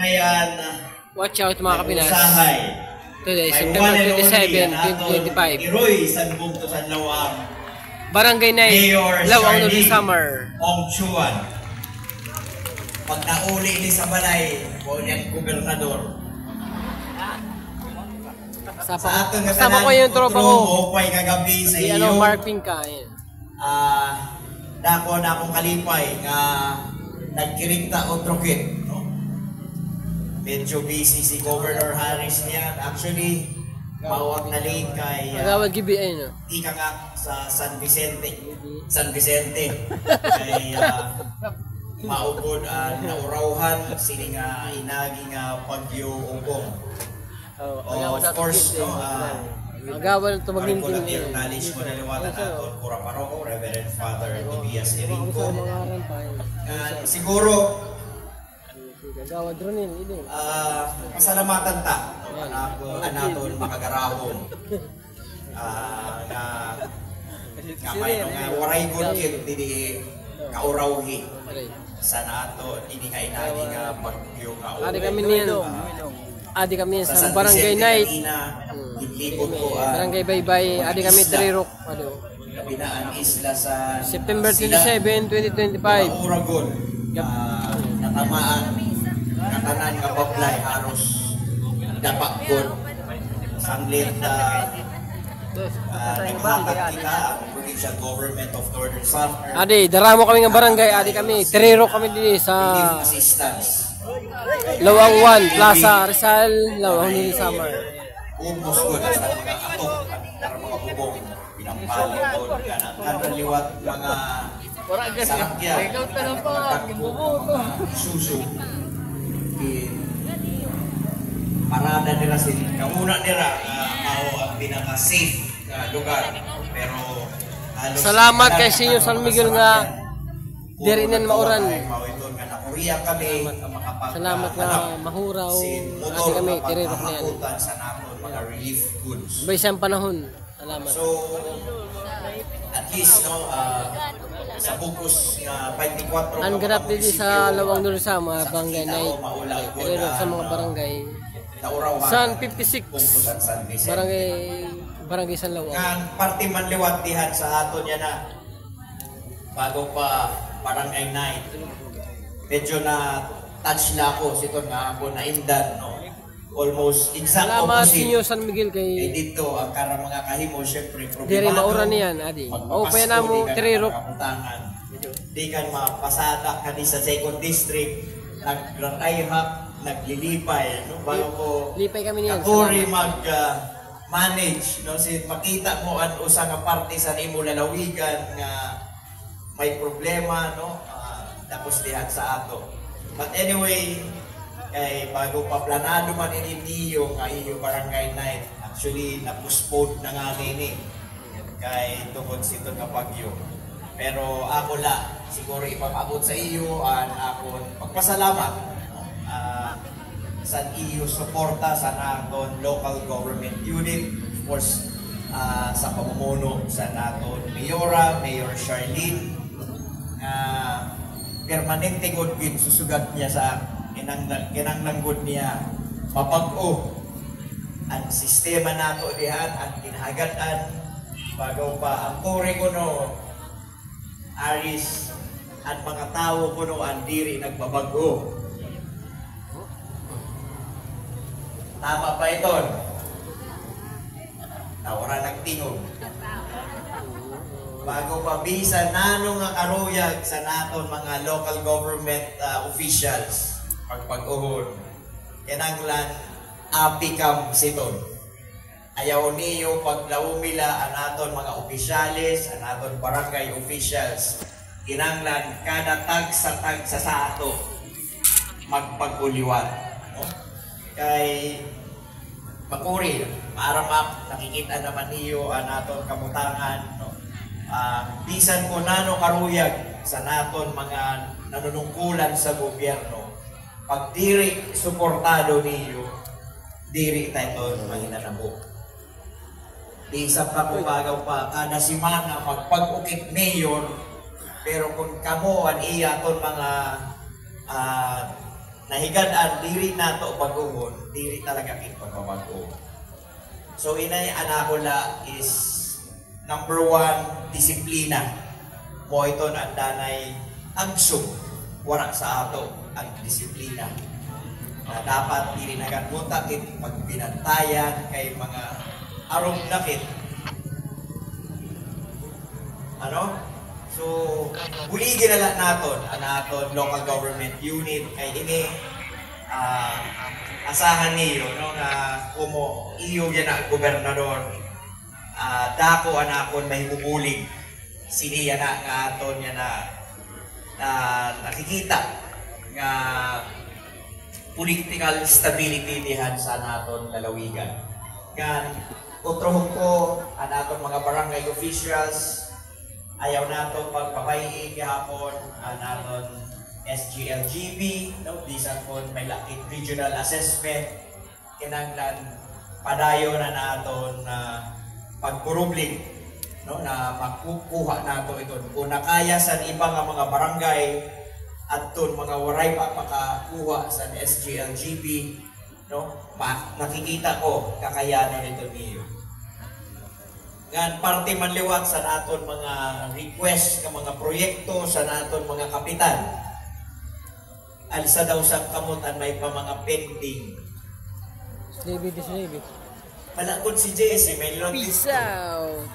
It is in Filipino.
ngayon, Watch out mga kapinas. usahay. Today, May September one and 27, only, aton, 2025. Iroy Sanbog to San Lawang. Barangay Night, Mayor Lawang Charlie Northern Summer. Ong Chuan. Pag nauli ni sa balay, o niyang gobernador. Kasama ko yung tropa ko. Upay kagabi sa Si iyo. Mark Pinka. Dako na akong kalipay nga nagkirikta o trukit. No? Medyo busy si Governor Harris niya. Actually, mawag na late kay Agawad gibi ay no. ika nga sa San Vicente. San Vicente. Kay maugod naurawhan sini nga inagi nga Bagyo Ugong. Of course, no, Agawad ito maginting yung knowledge mo na liwatan natin, Kura Paroko, Reverend Father Tobias Erinco. Siguro, Agawad rin ini. pasalamatan ta, anaton makagarahon. Na kamay nung waray gudkit, hindi kaurawhi. Sana ato, hindi nga inagi nga Bagyo nga Ugong. Adi kami sa Barangay Night. Barangay Baybay. Adi kami Trirok. Binaan isla sa September 27, 2025. Uragon. Natamaan. Katanan nga bablay haros dapakgon. Sanglit naghatag kita ang provincial government of Northern Summer. Adi, daramo kami ng barangay. Adi kami Trirok kami din sa assistance. Lawang 1, Plaza Rizal, Lawang Northern Summer. Ubos ko na sa mga atok para mga bubong pinampali ko kanang liwat mga sakya mga susu parada nila sila kamuna nila mao ang pinaka-safe na lugar pero salamat kay Senyor San Miguel nga diri nan mauran. Salamat nga mahuraw ati kami Trirok na yan. Mga relief goods. Baysang panahon. Salamat. So, at least, no, sa bukus nga 24 ang ganap dito sa Lawang Northern Summer, Barangay Night. Trirok sa mga barangay. San 56, Barangay San Lawang. Ang parte man liwatihan sa ato niya na bago pa Barangay Night. Medyo na touch na ako sito nga ako na indan, no? Almost exact salamat opposite. Senyor San Miguel kay dito ang karang mga kahimo syempre problemado. Diri mauran niyan adi. O pa na mo Trirok. Di kan mapasada kani sa second district nagratayhak naglilipay no bago ko lipay kami niyan. Kuri mag manage no si makita mo an usa nga parte sa imo lalawigan nga may problema no tapos diha sa ato. But anyway, kay bago pa planado man niyo nga iyo Barangay Night, actually na-postpone na nga nini kay tungkol sito nga bagyo. Pero ako la, siguro ipapabot sa iyo ang akong pagpasalamat sa iyo suporta sa naton local government unit, of course sa pamumuno sa naton Mayor Charlene. Permanente good gid susugat niya sa kinanglanggod niya mapag-o ang sistema nato dihan at kinahagatan bago pa ang tore ko no aris at mga tao ko no ang diri nagbabago. Tama pa ito? Nawara nagtingog. Bago pa bisan nano nga karuyag sa naton mga local government officials pagpag-uhod kinanglan apikam siton ayaw niyo paglaumila ang naton mga opisyalis ang naton barangay officials kinanglan kada tag sa ato magpag-uliwan no? Kay Makuri para nakikita naman niyo ang naton kabutangan no? Bisan ko nano karuyag sa naton mga nanunungkulan sa gobyerno pag diri suportado niyo diri tayo mahinanabo. Isap na kumagaw pa kada simana magpag-ukit mayor pero kung kamo an iya ton mga nahigan-an diri nato pag-uhon, diri talaga kit pagbabago. So inay anakula is number 1, disiplina. Mo ito na danay agsog wala sa ato ang disiplina. Na dapat dili nagamunta kit pagbinantayan kay mga arong nakit. Ano? So, buligin na lang naton ang aton local government unit kay ini asahan niyo no na kumo iyo yan ang gobernador dako anakon mahibubulig siniya na nga aton yan na nakikita nga political stability dihan sa naton lalawigan. Gan utrohon ko ang aton mga barangay officials ayaw nato pagpapayi gihapon ang aton SGLGB no bisan kon may lakit regional assessment kinahanglan padayon na naton pagkurubling no na makukuha nato ito kung nakaya sa iba nga mga barangay adton mga waray pa makakuha sa SGLGB no nakikita ko kakayanan ito niyo ngan parte man liwat sa naton mga request nga mga proyekto sa naton mga kapital alsa daw sa kamutan may pa mga pending David malakod si JC may notice peace out.